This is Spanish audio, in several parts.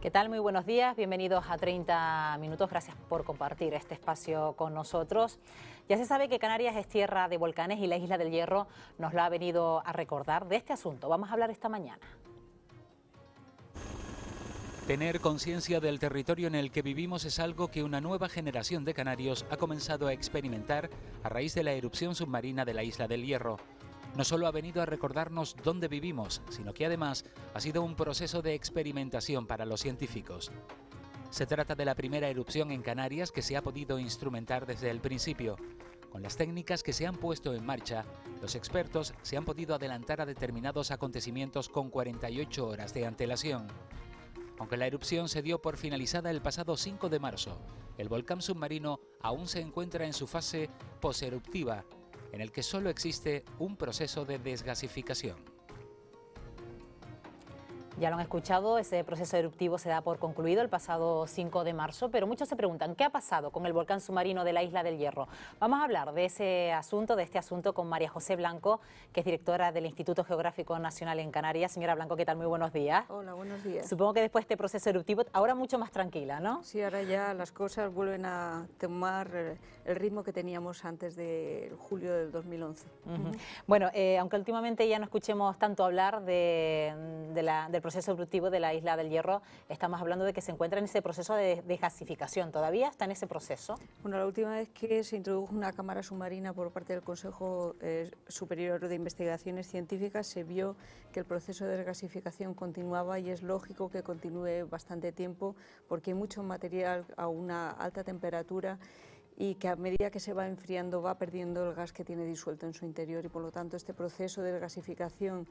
¿Qué tal? Muy buenos días, bienvenidos a 30 minutos, gracias por compartir este espacio con nosotros. Ya se sabe que Canarias es tierra de volcanes y la Isla del Hierro nos lo ha venido a recordar. De este asunto vamos a hablar esta mañana. Tener conciencia del territorio en el que vivimos es algo que una nueva generación de canarios ha comenzado a experimentar a raíz de la erupción submarina de la Isla del Hierro. No solo ha venido a recordarnos dónde vivimos, sino que además ha sido un proceso de experimentación para los científicos. Se trata de la primera erupción en Canarias que se ha podido instrumentar desde el principio. Con las técnicas que se han puesto en marcha, los expertos se han podido adelantar a determinados acontecimientos con 48 horas de antelación. Aunque la erupción se dio por finalizada el pasado 5 de marzo, el volcán submarino aún se encuentra en su fase poseruptiva, en el que solo existe un proceso de desgasificación. Ya lo han escuchado, ese proceso eruptivo se da por concluido el pasado 5 de marzo, pero muchos se preguntan, ¿qué ha pasado con el volcán submarino de la Isla del Hierro? Vamos a hablar de este asunto con María José Blanco, que es directora del Instituto Geográfico Nacional en Canarias. Señora Blanco, ¿qué tal? Muy buenos días. Hola, buenos días. Supongo que después de este proceso eruptivo, ahora mucho más tranquila, ¿no? Sí, ahora ya las cosas vuelven a tomar el ritmo que teníamos antes de julio del 2011. Bueno, aunque últimamente ya no escuchemos tanto hablar del proceso eruptivo de la Isla del Hierro, estamos hablando de que se encuentra en ese proceso de desgasificación. ¿Todavía está en ese proceso? Bueno, la última vez que se introdujo una cámara submarina por parte del Consejo Superior de Investigaciones Científicas, se vio que el proceso de desgasificación continuaba y es lógico que continúe bastante tiempo porque hay mucho material a una alta temperatura y que a medida que se va enfriando va perdiendo el gas que tiene disuelto en su interior y por lo tanto este proceso de desgasificación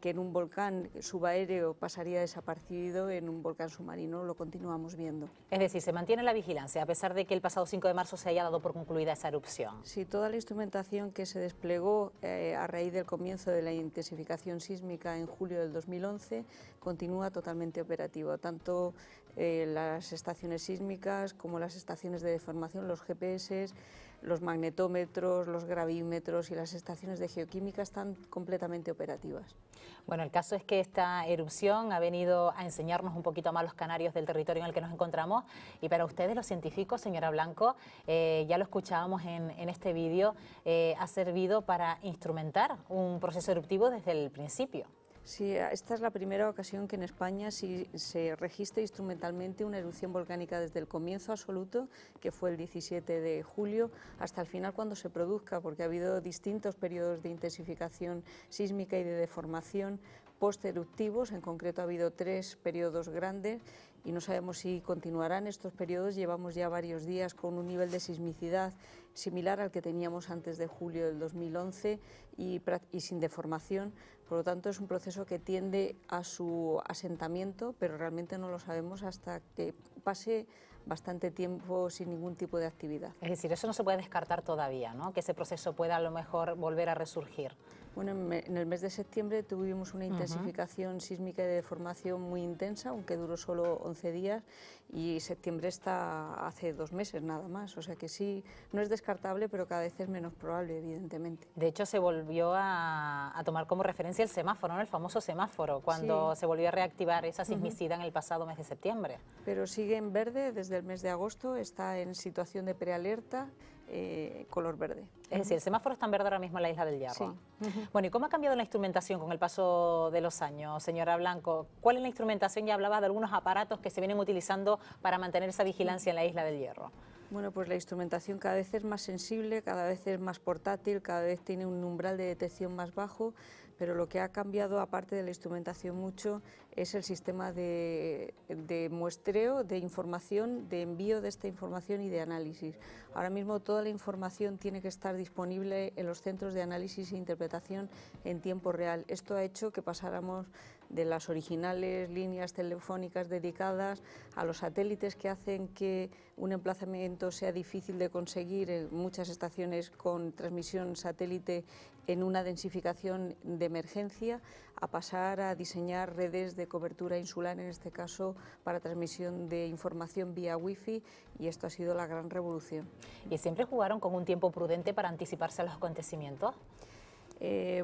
que en un volcán subaéreo pasaría desapercibido, en un volcán submarino lo continuamos viendo. Es decir, se mantiene la vigilancia a pesar de que el pasado 5 de marzo se haya dado por concluida esa erupción. Sí, toda la instrumentación que se desplegó a raíz del comienzo de la intensificación sísmica en julio del 2011 continúa totalmente operativa, tanto las estaciones sísmicas como las estaciones de deformación, los GPS, los magnetómetros, los gravímetros y las estaciones de geoquímica están completamente operativas. Bueno, el caso es que esta erupción ha venido a enseñarnos un poquito más a los canarios del territorio en el que nos encontramos y para ustedes, los científicos, señora Blanco, ya lo escuchábamos en este vídeo, ha servido para instrumentar un proceso eruptivo desde el principio. Sí, esta es la primera ocasión que en España se registra instrumentalmente una erupción volcánica desde el comienzo absoluto, que fue el 17 de julio, hasta el final cuando se produzca, porque ha habido distintos periodos de intensificación sísmica y de deformación posteruptivos, en concreto ha habido 3 periodos grandes y no sabemos si continuarán estos periodos. Llevamos ya varios días con un nivel de sismicidad similar al que teníamos antes de julio del 2011 y sin deformación, por lo tanto es un proceso que tiende a su asentamiento, pero realmente no lo sabemos hasta que pase bastante tiempo sin ningún tipo de actividad. Es decir, eso no se puede descartar todavía, ¿no? Que ese proceso pueda a lo mejor volver a resurgir. Bueno, en el mes de septiembre tuvimos una intensificación sísmica y de deformación muy intensa, aunque duró solo 11 días, y septiembre está hace 2 meses nada más, o sea que sí, no es descartable, pero cada vez es menos probable, evidentemente. De hecho, se volvió a tomar como referencia el semáforo, ¿no? El famoso semáforo, cuando se volvió a reactivar esa sismicidad en el pasado mes de septiembre. Pero sigue en verde desde el mes de agosto, está en situación de prealerta, color verde. Es decir, el semáforo está en verde ahora mismo en la Isla del Hierro. Sí. Bueno, ¿y cómo ha cambiado la instrumentación con el paso de los años, señora Blanco? ¿Cuál es la instrumentación? Ya hablaba de algunos aparatos que se vienen utilizando para mantener esa vigilancia en la Isla del Hierro. Bueno, pues la instrumentación cada vez es más sensible, cada vez es más portátil, cada vez tiene un umbral de detección más bajo, pero lo que ha cambiado, aparte de la instrumentación mucho, es el sistema de muestreo, de información, de envío de esta información y de análisis. Ahora mismo toda la información tiene que estar disponible en los centros de análisis e interpretación en tiempo real. Esto ha hecho que pasáramos de las originales líneas telefónicas dedicadas a los satélites que hacen que un emplazamiento sea difícil de conseguir en muchas estaciones con transmisión satélite en una densificación de emergencia, a pasar a diseñar redes de cobertura insular, en este caso para transmisión de información vía wifi, y esto ha sido la gran revolución. ¿Y siempre jugaron con un tiempo prudente para anticiparse a los acontecimientos?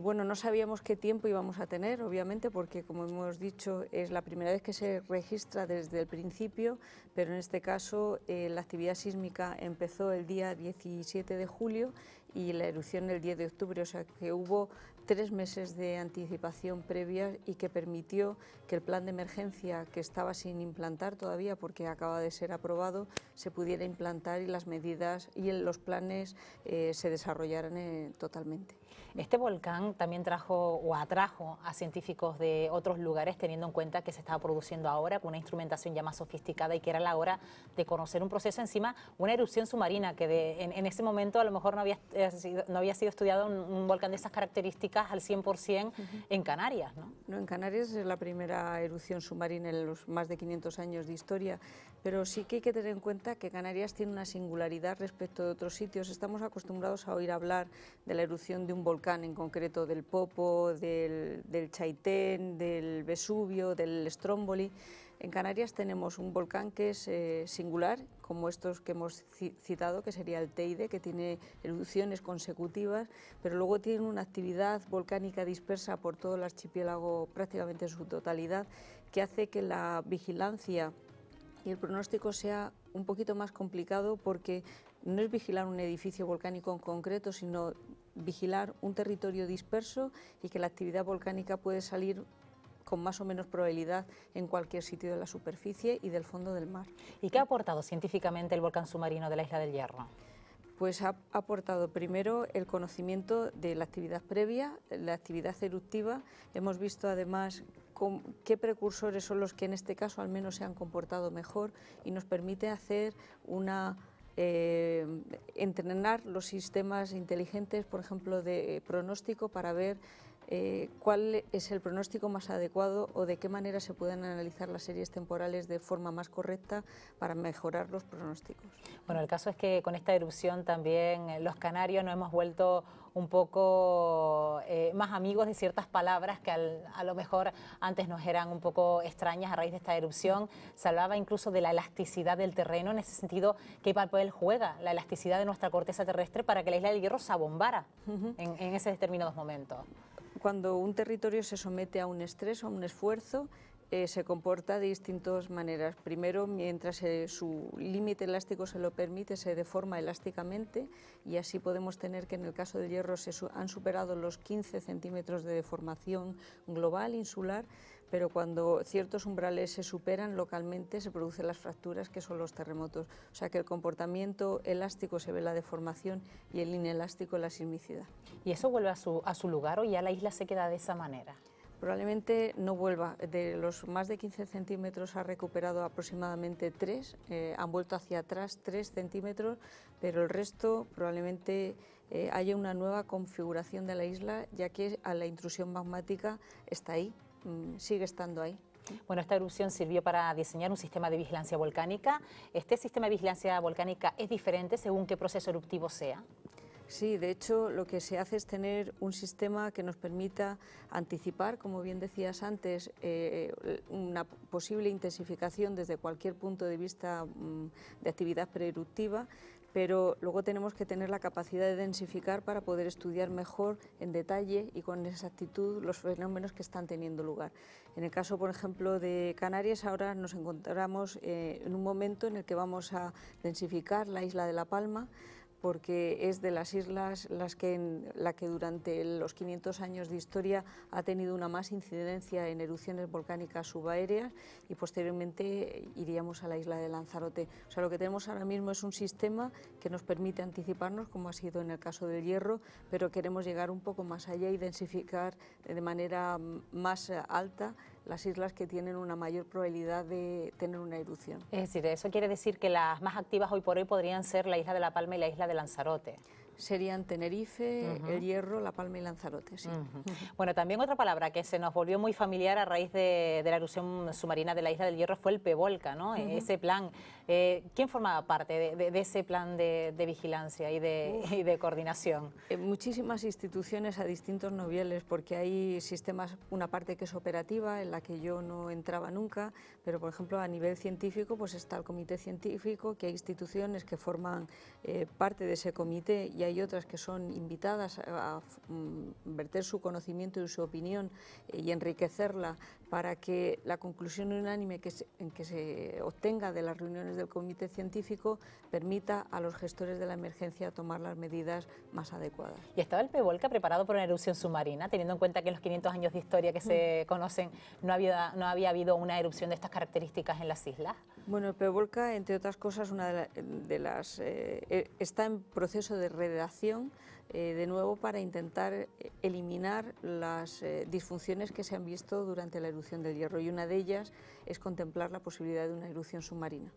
Bueno, no sabíamos qué tiempo íbamos a tener, obviamente, porque como hemos dicho es la primera vez que se registra desde el principio, pero en este caso la actividad sísmica empezó el día 17 de julio y la erupción el 10 de octubre, o sea que hubo 3 meses de anticipación previa y que permitió que el plan de emergencia, que estaba sin implantar todavía porque acaba de ser aprobado, se pudiera implantar y las medidas y los planes se desarrollaran totalmente. Este volcán también trajo o atrajo a científicos de otros lugares, teniendo en cuenta que se estaba produciendo ahora con una instrumentación ya más sofisticada y que era la hora de conocer un proceso, encima una erupción submarina que en ese momento a lo mejor no había sido estudiado un volcán de esas características al 100% en Canarias, ¿no? No, en Canarias es la primera erupción submarina en los más de 500 años de historia, pero sí que hay que tener en cuenta que Canarias tiene una singularidad respecto de otros sitios. Estamos acostumbrados a oír hablar de la erupción de un volcán, en concreto del Popo, del Chaitén, del Vesubio, del Stromboli. En Canarias tenemos un volcán que es singular, como estos que hemos citado, que sería el Teide, que tiene erupciones consecutivas, pero luego tiene una actividad volcánica dispersa por todo el archipiélago prácticamente en su totalidad, que hace que la vigilancia y el pronóstico sea un poquito más complicado, porque no es vigilar un edificio volcánico en concreto, sino vigilar un territorio disperso y que la actividad volcánica puede salir con más o menos probabilidad en cualquier sitio de la superficie y del fondo del mar. ¿Y qué ha aportado científicamente el volcán submarino de la Isla del Hierro? Pues ha aportado primero el conocimiento de la actividad previa, la actividad eruptiva. Hemos visto además qué precursores son los que en este caso al menos se han comportado mejor y nos permite hacer entrenar los sistemas inteligentes, por ejemplo, de pronóstico para ver cuál es el pronóstico más adecuado o de qué manera se pueden analizar las series temporales de forma más correcta para mejorar los pronósticos. Bueno, el caso es que con esta erupción también los canarios nos hemos vuelto un poco más amigos de ciertas palabras que a lo mejor antes nos eran un poco extrañas a raíz de esta erupción. Se hablaba incluso de la elasticidad del terreno, en ese sentido, ¿qué papel juega la elasticidad de nuestra corteza terrestre para que la Isla del Hierro se abombara en esos determinados momentos? Cuando un territorio se somete a un estrés o a un esfuerzo, se comporta de distintas maneras. Primero, mientras su límite elástico se lo permite, se deforma elásticamente y así podemos tener que en el caso del Hierro han superado los 15 centímetros de deformación global, insular, pero cuando ciertos umbrales se superan localmente se producen las fracturas, que son los terremotos. O sea que el comportamiento elástico se ve en la deformación y el inelástico en la sismicidad. ¿Y eso vuelve a su lugar o ya la isla se queda de esa manera? Probablemente no vuelva. De los más de 15 centímetros ha recuperado aproximadamente 3, han vuelto hacia atrás 3 centímetros, pero el resto probablemente haya una nueva configuración de la isla, ya que a la intrusión magmática está ahí, sigue estando ahí. Bueno, esta erupción sirvió para diseñar un sistema de vigilancia volcánica. ¿Este sistema de vigilancia volcánica es diferente según qué proceso eruptivo sea? Sí, de hecho lo que se hace es tener un sistema que nos permita anticipar, como bien decías antes, una posible intensificación desde cualquier punto de vista de actividad preeruptiva, pero luego tenemos que tener la capacidad de densificar para poder estudiar mejor en detalle y con exactitud los fenómenos que están teniendo lugar. En el caso, por ejemplo, de Canarias, ahora nos encontramos en un momento en el que vamos a densificar la isla de La Palma, porque es de las islas la que durante los 500 años de historia ha tenido una más incidencia en erupciones volcánicas subaéreas, y posteriormente iríamos a la isla de Lanzarote. O sea, lo que tenemos ahora mismo es un sistema que nos permite anticiparnos, como ha sido en el caso del Hierro, pero queremos llegar un poco más allá y densificar de manera más alta las islas que tienen una mayor probabilidad de tener una erupción. Es decir, eso quiere decir que las más activas hoy por hoy podrían ser la isla de La Palma y la isla de Lanzarote. Serían Tenerife, El Hierro, La Palma y Lanzarote, sí. Bueno, también otra palabra que se nos volvió muy familiar a raíz de la erupción submarina de la Isla del Hierro fue el PEVOLCA, ¿no? Ese plan. ¿Quién formaba parte de ese plan de vigilancia y de coordinación? Muchísimas instituciones a distintos niveles, porque hay sistemas, una parte que es operativa, en la que yo no entraba nunca, pero por ejemplo a nivel científico pues está el comité científico, que hay instituciones que forman parte de ese comité, y hay otras que son invitadas a verter su conocimiento y su opinión y enriquecerla para que la conclusión unánime que se obtenga de las reuniones del comité científico permita a los gestores de la emergencia tomar las medidas más adecuadas. ¿Y estaba el Pevolca preparado para una erupción submarina, teniendo en cuenta que en los 500 años de historia que se conocen no había habido una erupción de estas características en las islas? Bueno, el Pevolca, entre otras cosas, está en proceso de redacción de nuevo para intentar eliminar las disfunciones que se han visto durante la erupción del Hierro, y una de ellas es contemplar la posibilidad de una erupción submarina.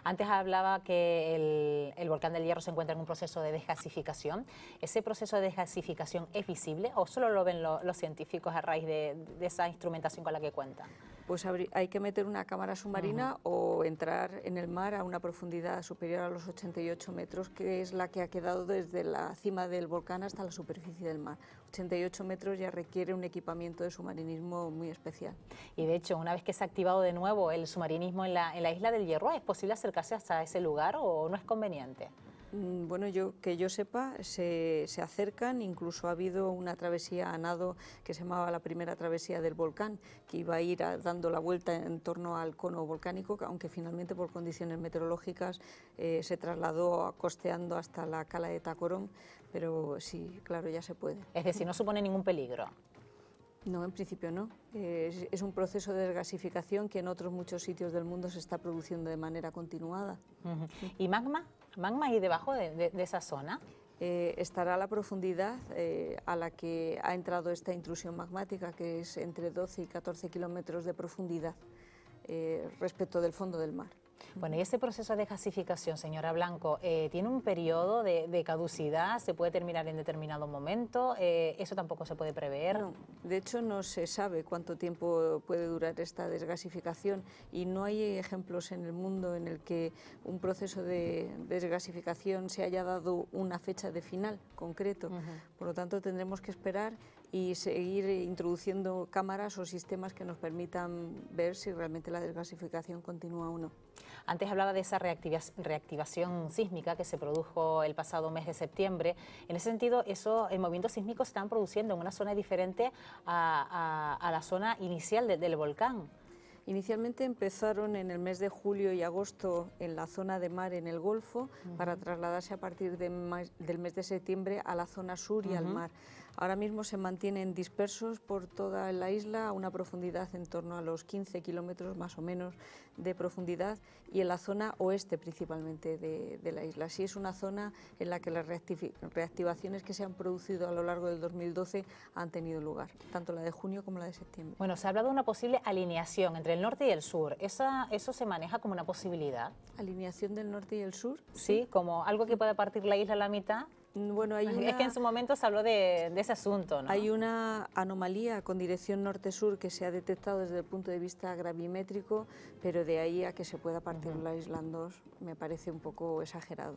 Antes hablaba que el volcán del Hierro se encuentra en un proceso de desgasificación. ¿Ese proceso de desgasificación es visible o solo lo ven los científicos a raíz de esa instrumentación con la que cuentan? Pues hay que meter una cámara submarina o entrar en el mar a una profundidad superior a los 88 metros, que es la que ha quedado desde la cima del volcán hasta la superficie del mar. 88 metros ya requiere un equipamiento de submarinismo muy especial. Y de hecho, una vez que se ha activado de nuevo el submarinismo en la isla del Hierro, ¿es posible acercarse hasta ese lugar o no es conveniente? Bueno, que yo sepa, se acercan, incluso ha habido una travesía a nado que se llamaba la primera travesía del volcán, que iba a ir dando la vuelta en torno al cono volcánico, aunque finalmente por condiciones meteorológicas se trasladó costeando hasta la cala de Tacorón, pero sí, claro, ya se puede. Es decir, no supone ningún peligro. No, en principio no. Es un proceso de desgasificación que en otros muchos sitios del mundo se está produciendo de manera continuada. ¿Y magma? ¿Magma ahí debajo de esa zona? Estará a la profundidad a la que ha entrado esta intrusión magmática, que es entre 12 y 14 kilómetros de profundidad respecto del fondo del mar. Bueno, y ese proceso de gasificación, señora Blanco, ¿tiene un periodo de caducidad? ¿Se puede terminar en determinado momento? ¿Eso tampoco se puede prever? No, de hecho no se sabe cuánto tiempo puede durar esta desgasificación y no hay ejemplos en el mundo en el que un proceso de desgasificación se haya dado una fecha de final concreto. Por lo tanto, tendremos que esperar y seguir introduciendo cámaras o sistemas que nos permitan ver si realmente la desgasificación continúa o no. Antes hablaba de esa reactivación sísmica que se produjo el pasado mes de septiembre. En ese sentido, esos movimientos sísmicos se están produciendo en una zona diferente a la zona inicial del volcán. Inicialmente empezaron en el mes de julio y agosto en la zona de mar en el Golfo, para trasladarse a partir del mes de septiembre a la zona sur y al mar. Ahora mismo se mantienen dispersos por toda la isla a una profundidad en torno a los 15 kilómetros más o menos de profundidad, y en la zona oeste principalmente de la isla. Sí, es una zona en la que las reactivaciones que se han producido a lo largo del 2012 han tenido lugar, tanto la de junio como la de septiembre. Bueno, se ha hablado de una posible alineación entre el norte y el sur. ¿Eso se maneja como una posibilidad? ¿Alineación del norte y el sur? Sí, como algo que pueda partir la isla a la mitad. Bueno, es que en su momento se habló de ese asunto, ¿no? Hay una anomalía con dirección norte-sur que se ha detectado desde el punto de vista gravimétrico, pero de ahí a que se pueda partir la isla en dos me parece un poco exagerado.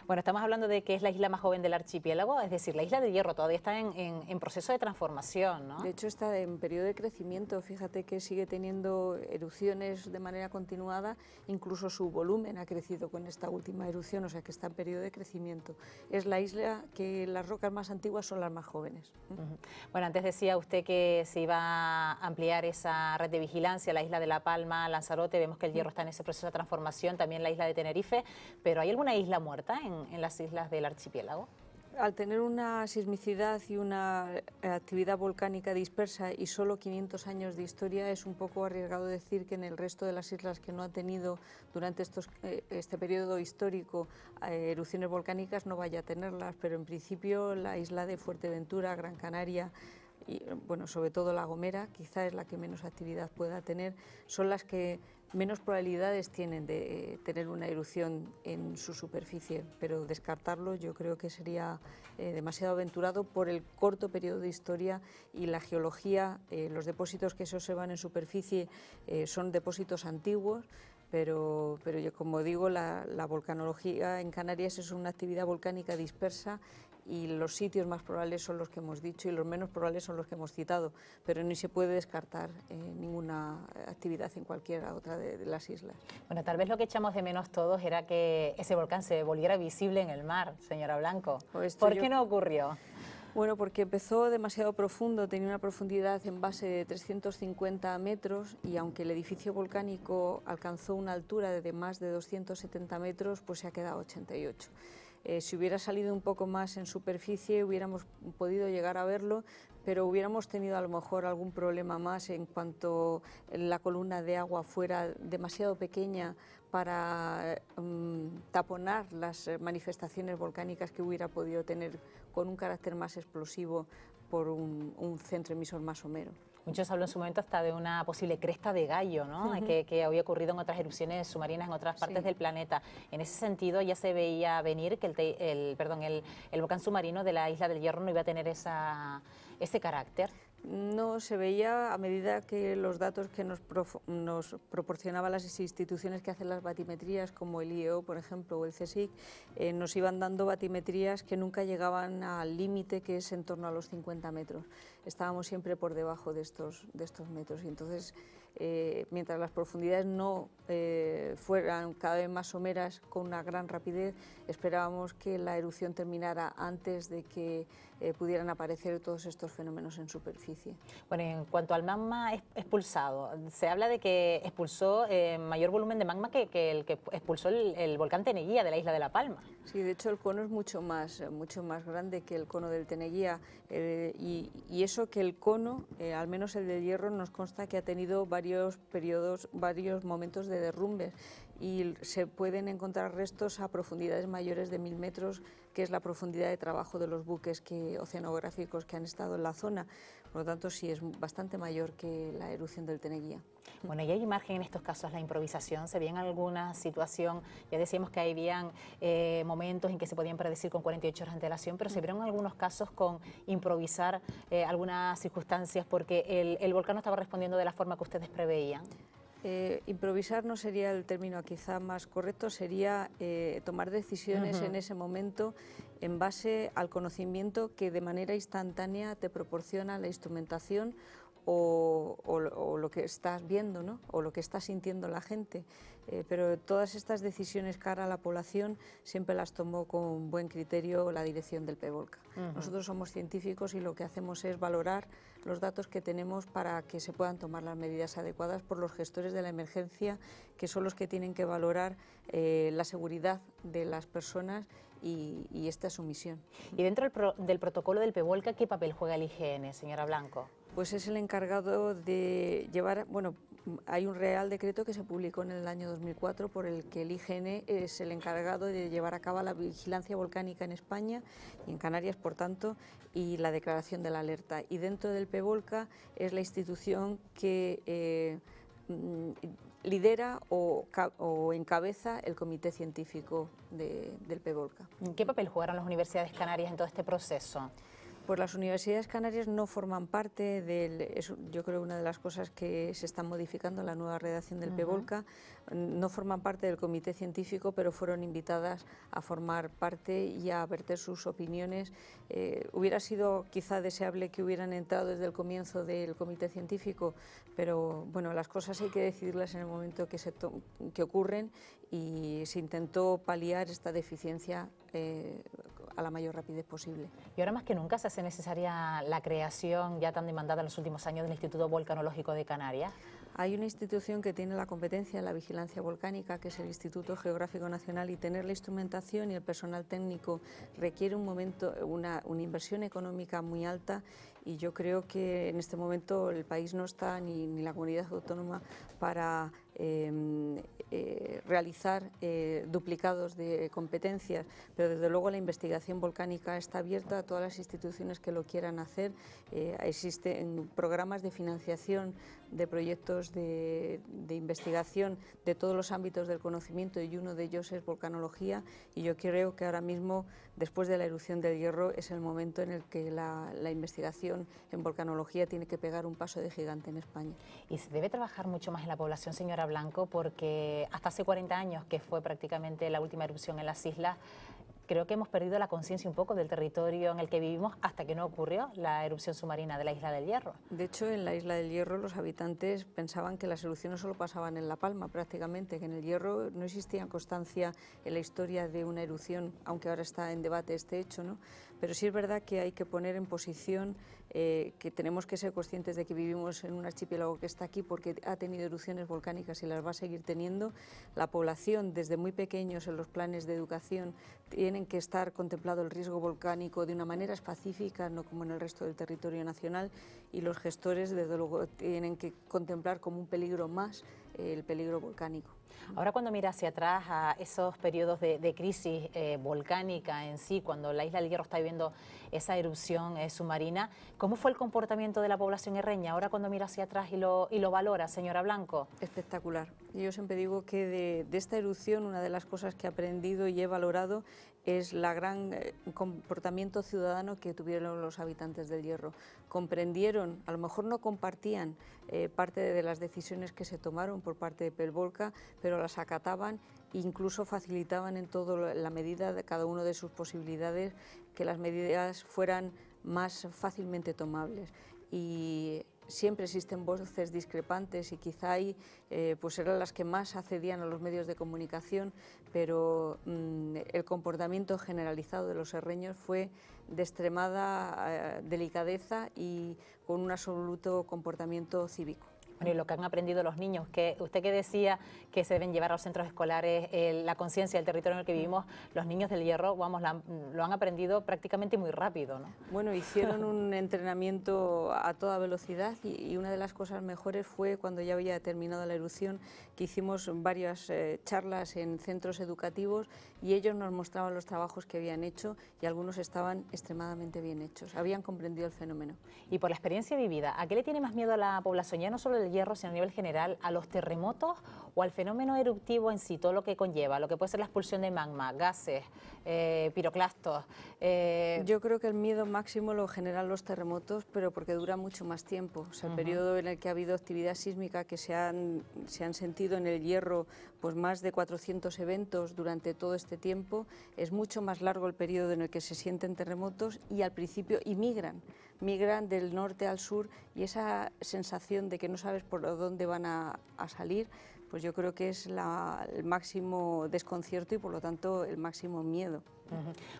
Bueno, estamos hablando de que es la isla más joven del archipiélago, es decir, la isla del Hierro todavía está en proceso de transformación, ¿no? De hecho, está en periodo de crecimiento. Fíjate que sigue teniendo erupciones de manera continuada, incluso su volumen ha crecido con esta última erupción, o sea que está en periodo de crecimiento. Es la isla que las rocas más antiguas son las más jóvenes. Bueno, antes decía usted que se iba a ampliar esa red de vigilancia, la isla de La Palma, Lanzarote, vemos que el Hierro está en ese proceso de transformación, también la isla de Tenerife, pero ¿hay alguna isla muerta en las islas del archipiélago? Al tener una sismicidad y una actividad volcánica dispersa y solo 500 años de historia, es un poco arriesgado decir que en el resto de las islas que no han tenido durante este periodo histórico erupciones volcánicas no vaya a tenerlas, pero en principio la isla de Fuerteventura, Gran Canaria y, bueno, sobre todo La Gomera, quizá es la que menos actividad pueda tener, son las que menos probabilidades tienen de tener una erupción en su superficie, pero descartarlo yo creo que sería demasiado aventurado por el corto periodo de historia y la geología. Los depósitos que se observan en superficie son depósitos antiguos, pero yo, como digo, la volcanología en Canarias es una actividad volcánica dispersa y los sitios más probables son los que hemos dicho y los menos probables son los que hemos citado, pero ni se puede descartar ninguna actividad en cualquiera otra de las islas. Bueno, tal vez lo que echamos de menos todos era que ese volcán se volviera visible en el mar, señora Blanco. ¿Por qué no ocurrió? Bueno, porque empezó demasiado profundo, tenía una profundidad en base de 350 metros y aunque el edificio volcánico alcanzó una altura de más de 270 metros, pues se ha quedado 88. Si hubiera salido un poco más en superficie hubiéramos podido llegar a verlo, pero hubiéramos tenido a lo mejor algún problema más en cuanto la columna de agua fuera demasiado pequeña para taponar las manifestaciones volcánicas que hubiera podido tener con un carácter más explosivo por un centro emisor más somero. Muchos hablan en su momento hasta de una posible cresta de gallo, ¿no? Que había ocurrido en otras erupciones submarinas en otras partes del planeta. En ese sentido ya se veía venir que el volcán submarino de la Isla del Hierro no iba a tener ese carácter. No, se veía a medida que los datos que nos proporcionaban las instituciones que hacen las batimetrías, como el IEO, por ejemplo, o el CSIC, nos iban dando batimetrías que nunca llegaban al límite, que es en torno a los 50 metros. Estábamos siempre por debajo de estos metros y entonces, mientras las profundidades no fueran cada vez más someras con una gran rapidez, esperábamos que la erupción terminara antes de que pudieran aparecer todos estos fenómenos en superficie. Bueno, en cuanto al magma expulsado, se habla de que expulsó mayor volumen de magma que el que expulsó el volcán Teneguía de la isla de La Palma. Sí, de hecho el cono es mucho más grande que el cono del Teneguía y eso que el cono, al menos el del Hierro, nos consta que ha tenido varios periodos, varios momentos de derrumbes y se pueden encontrar restos a profundidades mayores de 1000 metros, que es la profundidad de trabajo de los buques oceanográficos que han estado en la zona. Por lo tanto, sí, es bastante mayor que la erupción del Teneguía. Bueno, ¿y hay margen en estos casos la improvisación? ¿Se veía en alguna situación? Ya decíamos que habían momentos en que se podían predecir con 48 horas de antelación, pero se vieron algunos casos con improvisar algunas circunstancias porque el volcán no estaba respondiendo de la forma que ustedes preveían. Improvisar no sería el término quizá más correcto, sería tomar decisiones en ese momento en base al conocimiento que de manera instantánea te proporciona la instrumentación o lo que estás viendo, ¿no? O lo que está sintiendo la gente. Pero todas estas decisiones cara a la población siempre las tomó con buen criterio la dirección del PEVOLCA. Nosotros somos científicos y lo que hacemos es valorar los datos que tenemos para que se puedan tomar las medidas adecuadas por los gestores de la emergencia, que son los que tienen que valorar la seguridad de las personas y esta es su misión. Y dentro del protocolo del PEVOLCA, ¿qué papel juega el IGN, señora Blanco? Pues es el encargado de llevar, bueno, hay un Real Decreto que se publicó en el año 2004 por el que el IGN es el encargado de llevar a cabo la vigilancia volcánica en España y en Canarias, por tanto, y la declaración de la alerta. Y dentro del PEVOLCA es la institución que lidera o encabeza el comité científico del PEVOLCA. ¿Qué papel jugaron las universidades canarias en todo este proceso? Pues las universidades canarias no forman parte yo creo una de las cosas que se están modificando en la nueva redacción del PEVOLCA, no forman parte del comité científico, pero fueron invitadas a formar parte y a verter sus opiniones. Hubiera sido quizá deseable que hubieran entrado desde el comienzo del comité científico, pero bueno, las cosas hay que decidirlas en el momento que ocurren y se intentó paliar esta deficiencia a la mayor rapidez posible. Y ahora más que nunca se hace necesaria la creación ya tan demandada en los últimos años del Instituto Volcanológico de Canarias. Hay una institución que tiene la competencia en la vigilancia volcánica, que es el Instituto Geográfico Nacional, y tener la instrumentación y el personal técnico requiere una inversión económica muy alta, y yo creo que en este momento el país no está ni la comunidad autónoma para realizar duplicados de competencias, pero desde luego la investigación volcánica está abierta a todas las instituciones que lo quieran hacer. Existen programas de financiación de proyectos de investigación de todos los ámbitos del conocimiento y uno de ellos es volcanología, y yo creo que ahora mismo, después de la erupción del Hierro, es el momento en el que la investigación en volcanología tiene que pegar un paso de gigante en España. ¿Y se debe trabajar mucho más en la población, señora Blanco, porque hasta hace 40 años, que fue prácticamente la última erupción en las islas, creo que hemos perdido la conciencia un poco del territorio en el que vivimos hasta que no ocurrió la erupción submarina de la Isla del Hierro. De hecho, en la Isla del Hierro los habitantes pensaban que las erupciones solo pasaban en La Palma prácticamente, que en el Hierro no existía constancia en la historia de una erupción, aunque ahora está en debate este hecho, ¿no? Pero sí es verdad que hay que poner en posición que tenemos que ser conscientes de que vivimos en un archipiélago que está aquí porque ha tenido erupciones volcánicas y las va a seguir teniendo. La población, desde muy pequeños en los planes de educación, tienen que estar contemplado el riesgo volcánico de una manera específica, no como en el resto del territorio nacional, y los gestores, desde luego, tienen que contemplar como un peligro más el peligro volcánico. Ahora, cuando mira hacia atrás a esos periodos de crisis volcánica en sí, cuando la Isla del Hierro está viviendo esa erupción submarina, ¿cómo fue el comportamiento de la población herreña? Ahora, cuando mira hacia atrás y lo valora, señora Blanco. Espectacular. Yo siempre digo que de esta erupción una de las cosas que he aprendido y he valorado es la gran comportamiento ciudadano que tuvieron los habitantes del Hierro. Comprendieron, a lo mejor no compartían parte de las decisiones que se tomaron por parte de Pelvolca, pero las acataban e incluso facilitaban en todo la medida de cada uno de sus posibilidades que las medidas fueran más fácilmente tomables. Y siempre existen voces discrepantes y quizá ahí pues eran las que más accedían a los medios de comunicación, pero el comportamiento generalizado de los herreños fue de extremada delicadeza y con un absoluto comportamiento cívico. Bueno, y lo que han aprendido los niños, que usted que decía que se deben llevar a los centros escolares la conciencia del territorio en el que vivimos, los niños del Hierro, vamos, lo han aprendido prácticamente muy rápido, ¿no? Bueno, hicieron un entrenamiento a toda velocidad y una de las cosas mejores fue cuando ya había terminado la erupción, que hicimos varias charlas en centros educativos y ellos nos mostraban los trabajos que habían hecho y algunos estaban extremadamente bien hechos, habían comprendido el fenómeno. Y por la experiencia vivida, ¿a qué le tiene más miedo a la población? Ya no solo del Hierro, sino a nivel general, ¿a los terremotos o al fenómeno eruptivo en sí, todo lo que conlleva, lo que puede ser la expulsión de magma, gases, piroclastos? Yo creo que el miedo máximo lo generan los terremotos, pero porque dura mucho más tiempo. O sea, el periodo en el que ha habido actividad sísmica, que se han sentido en el Hierro pues más de 400 eventos durante todo este tiempo, es mucho más largo el periodo en el que se sienten terremotos y al principio migran del norte al sur, y esa sensación de que no sabes por dónde van a salir, pues yo creo que es el máximo desconcierto y por lo tanto el máximo miedo.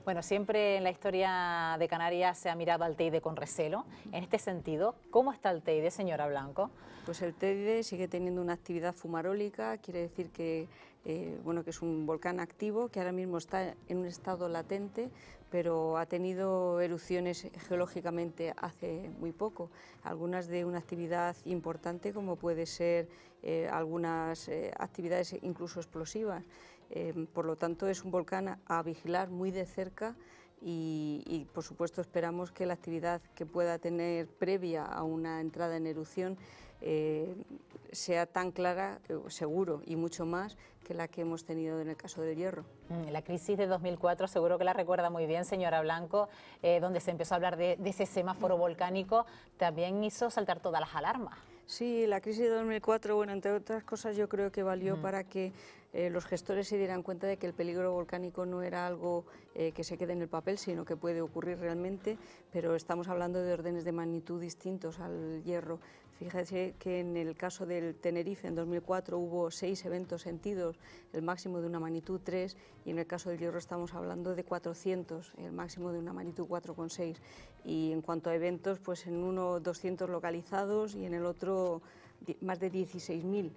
Bueno, siempre en la historia de Canarias se ha mirado al Teide con recelo. En este sentido, ¿cómo está el Teide, señora Blanco? Pues el Teide sigue teniendo una actividad fumarólica, quiere decir que, bueno, que es un volcán activo, que ahora mismo está en un estado latente, pero ha tenido erupciones geológicamente hace muy poco, algunas de una actividad importante como puede ser algunas actividades incluso explosivas. Por lo tanto es un volcán a vigilar muy de cerca y por supuesto esperamos que la actividad que pueda tener previa a una entrada en erupción sea tan clara, seguro, y mucho más que la que hemos tenido en el caso del Hierro. La crisis de 2004 seguro que la recuerda muy bien, señora Blanco, donde se empezó a hablar de ese semáforo volcánico, también hizo saltar todas las alarmas. Sí, la crisis de 2004, bueno, entre otras cosas yo creo que valió para que los gestores se dieran cuenta de que el peligro volcánico no era algo que se quede en el papel, sino que puede ocurrir realmente, pero estamos hablando de órdenes de magnitud distintos al Hierro. Fíjese que en el caso del Tenerife en 2004 hubo 6 eventos sentidos, el máximo de una magnitud 3, y en el caso del Hierro estamos hablando de 400, el máximo de una magnitud 4,6. Y en cuanto a eventos, pues en uno 200 localizados y en el otro más de 16.000.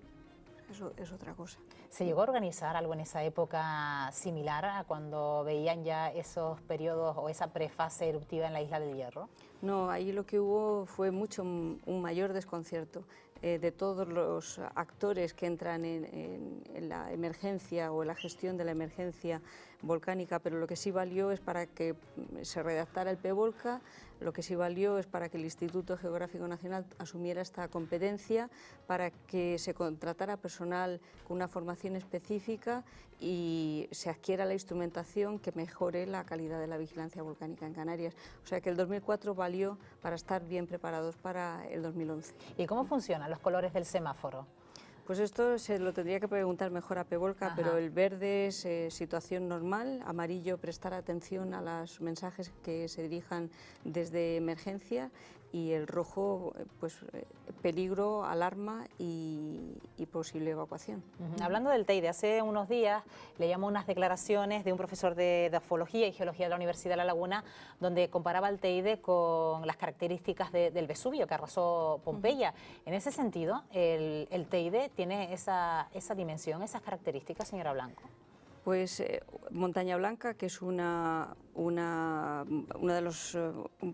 Eso es otra cosa. ¿Se llegó a organizar algo en esa época similar a cuando veían ya esos periodos o esa prefase eruptiva en la Isla del Hierro? No, ahí lo que hubo fue un mayor desconcierto de todos los actores que entran en la emergencia o en la gestión de la emergencia volcánica, pero lo que sí valió es para que se redactara el PEVOLCA, lo que sí valió es para que el Instituto Geográfico Nacional asumiera esta competencia, para que se contratara personal con una formación específica y se adquiera la instrumentación que mejore la calidad de la vigilancia volcánica en Canarias. O sea que el 2004 valió para estar bien preparados para el 2011. ¿Y cómo funcionan los colores del semáforo? Pues esto se lo tendría que preguntar mejor a Pevolca, Ajá. pero el verde es situación normal, amarillo prestar atención a los mensajes que se dirijan desde emergencia y el rojo pues peligro, alarma y posible evacuación. Hablando del TEIDE, hace unos días leíamos unas declaraciones de un profesor de ufología y geología de la Universidad de La Laguna donde comparaba el TEIDE con las características del Vesubio que arrasó Pompeya. En ese sentido, ¿el TEIDE tiene esa dimensión, esas características, señora Blanco? Pues Montaña Blanca, que es uno de los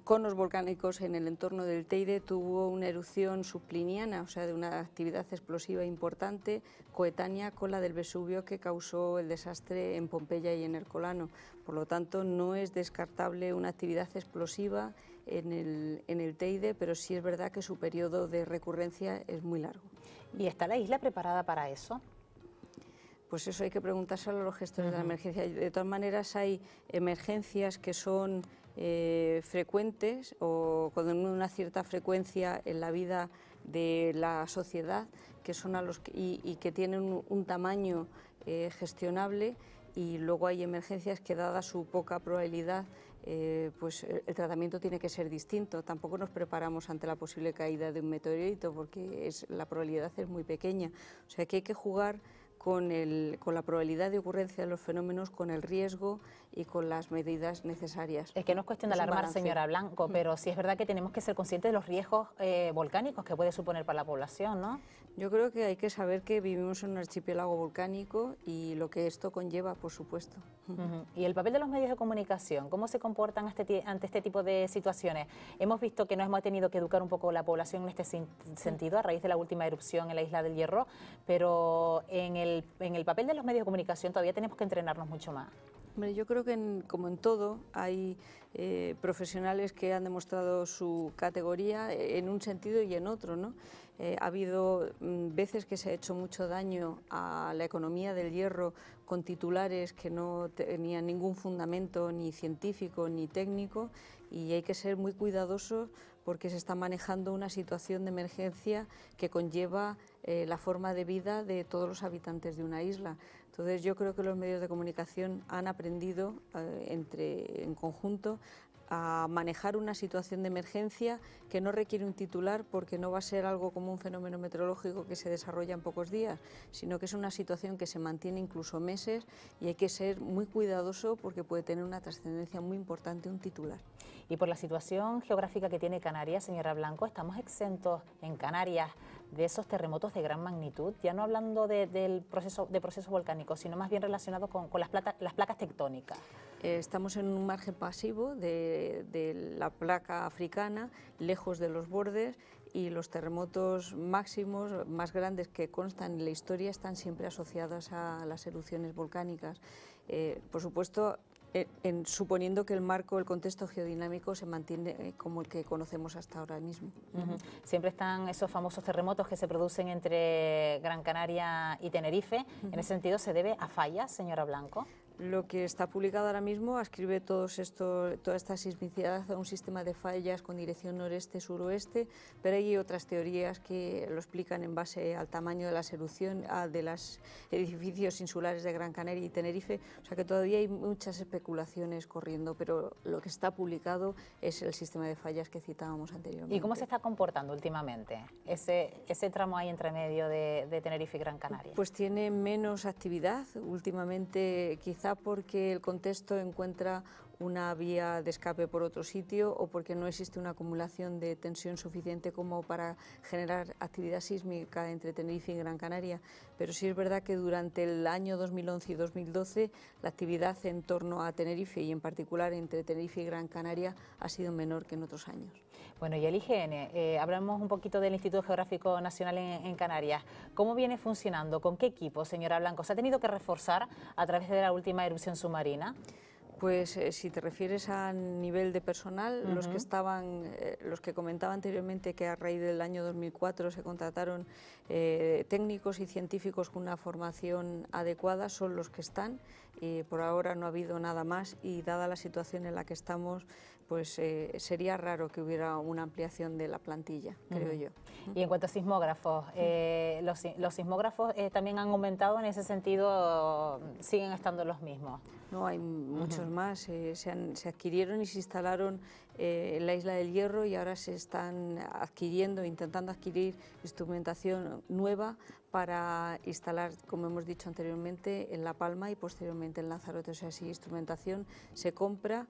conos volcánicos en el entorno del Teide, tuvo una erupción subcliniana, o sea, de una actividad explosiva importante, coetánea con la del Vesubio que causó el desastre en Pompeya y en Ercolano. Por lo tanto, no es descartable una actividad explosiva en el Teide, pero sí es verdad que su periodo de recurrencia es muy largo. ¿Y está la isla preparada para eso? Pues eso hay que preguntárselo a los gestores de la emergencia. De todas maneras, hay emergencias que son frecuentes o con una cierta frecuencia en la vida de la sociedad, que son y que tienen un tamaño gestionable, y luego hay emergencias que, dada su poca probabilidad, pues el tratamiento tiene que ser distinto. Tampoco nos preparamos ante la posible caída de un meteorito porque la probabilidad es muy pequeña. O sea que hay que jugar con la probabilidad de ocurrencia de los fenómenos, con el riesgo y con las medidas necesarias. Es que no es cuestión de alarmar, señora Blanco, pero sí es verdad que tenemos que ser conscientes de los riesgos volcánicos que puede suponer para la población, ¿no? Yo creo que hay que saber que vivimos en un archipiélago volcánico y lo que esto conlleva, por supuesto. ¿Y el papel de los medios de comunicación? ¿Cómo se comportan ante este tipo de situaciones? Hemos visto que nos hemos tenido que educar un poco la población en este sentido a raíz de la última erupción en la Isla del Hierro, pero en el papel de los medios de comunicación todavía tenemos que entrenarnos mucho más. Yo creo que como en todo hay profesionales que han demostrado su categoría en un sentido y en otro, ¿no? Ha habido veces que se ha hecho mucho daño a la economía del hierro con titulares que no tenían ningún fundamento ni científico ni técnico, y hay que ser muy cuidadosos porque se está manejando una situación de emergencia que conlleva la forma de vida de todos los habitantes de una isla. Entonces yo creo que los medios de comunicación han aprendido en conjunto a manejar una situación de emergencia que no requiere un titular, porque no va a ser algo como un fenómeno meteorológico que se desarrolla en pocos días, sino que es una situación que se mantiene incluso meses, y hay que ser muy cuidadoso porque puede tener una trascendencia muy importante un titular. Y por la situación geográfica que tiene Canarias, señora Blanco, ¿estamos exentos en Canarias de esos terremotos de gran magnitud? Ya no hablando de procesos volcánicos, sino más bien relacionados con las placas tectónicas. Estamos en un margen pasivo de la placa africana, lejos de los bordes, y los terremotos máximos, más grandes que constan en la historia, están siempre asociados a las erupciones volcánicas. Por supuesto, suponiendo que el contexto geodinámico se mantiene como el que conocemos hasta ahora mismo. Siempre están esos famosos terremotos que se producen entre Gran Canaria y Tenerife. En ese sentido, ¿se debe a fallas, señora Blanco? Lo que está publicado ahora mismo ascribe toda esta sismicidad a un sistema de fallas con dirección noreste-suroeste, pero hay otras teorías que lo explican en base al tamaño de las erupciones, de los edificios insulares de Gran Canaria y Tenerife. O sea que todavía hay muchas especulaciones corriendo, pero lo que está publicado es el sistema de fallas que citábamos anteriormente. ¿Y cómo se está comportando últimamente ese tramo ahí entre medio de Tenerife y Gran Canaria? Pues tiene menos actividad últimamente, quizá porque el contexto encuentra una vía de escape por otro sitio, o porque no existe una acumulación de tensión suficiente como para generar actividad sísmica entre Tenerife y Gran Canaria. Pero sí es verdad que durante el año 2011 y 2012 la actividad en torno a Tenerife, y en particular entre Tenerife y Gran Canaria, ha sido menor que en otros años. Bueno, y el IGN, hablamos un poquito del Instituto Geográfico Nacional en Canarias. ¿Cómo viene funcionando? ¿Con qué equipo, señora Blanco? ¿Se ha tenido que reforzar a través de la última erupción submarina? Pues si te refieres a nivel de personal, los que comentaba anteriormente que a raíz del año 2004 se contrataron técnicos y científicos con una formación adecuada, son los que están. Por ahora no ha habido nada más, y dada la situación en la que estamos, pues sería raro que hubiera una ampliación de la plantilla, creo yo. Y en cuanto a sismógrafos, los sismógrafos también han aumentado, en ese sentido siguen estando los mismos. No, hay muchos más, se adquirieron y se instalaron en la Isla del Hierro y ahora se están adquiriendo, intentando adquirir instrumentación nueva para instalar, como hemos dicho anteriormente, en La Palma y posteriormente en Lanzarote. O sea, si instrumentación se compra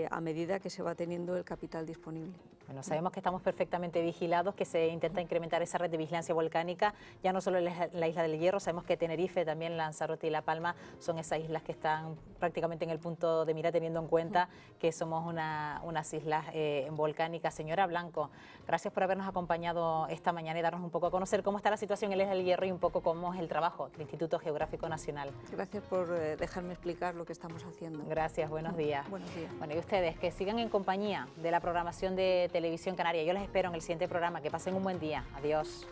a medida que se va teniendo el capital disponible. Bueno, sabemos que estamos perfectamente vigilados, que se intenta incrementar esa red de vigilancia volcánica, ya no solo en la Isla del Hierro, sabemos que Tenerife, también Lanzarote y La Palma son esas islas que están prácticamente en el punto de mira, teniendo en cuenta que somos unas islas volcánicas. Señora Blanco, gracias por habernos acompañado esta mañana y darnos un poco a conocer cómo está la situación en la Isla del Hierro y un poco cómo es el trabajo del Instituto Geográfico Nacional. Gracias por dejarme explicar lo que estamos haciendo. Gracias, buenos días. Buenos días. Bueno, y ustedes que sigan en compañía de la programación de Televisión Canaria. Yo les espero en el siguiente programa. Que pasen un buen día. Adiós.